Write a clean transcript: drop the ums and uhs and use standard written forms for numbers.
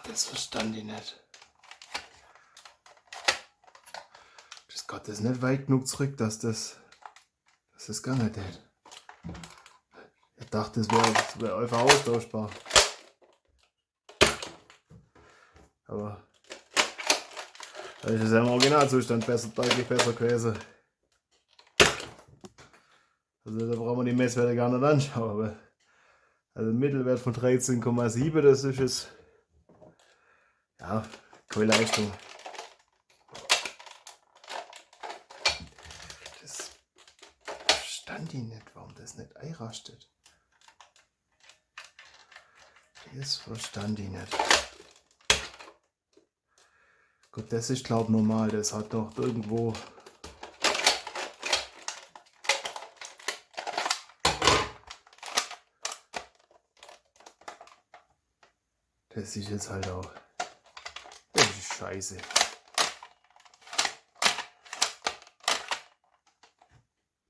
Das verstand ich nicht. Das Gott, das ist nicht weit genug zurück, dass das gar nicht hätte. Ich dachte, das wäre einfach austauschbar. Aber da ist es ja im Originalzustand deutlich besser gewesen. Also da brauchen wir die Messwerte gar nicht anschauen. Aber also ein Mittelwert von 13,7, das ist es. Ja, keine Leistung. Das verstand ich nicht, warum das nicht einrastet. Das verstand ich nicht. Gut, das ist glaube ich normal, das hat doch irgendwo. Das ist jetzt halt auch. Das ist scheiße.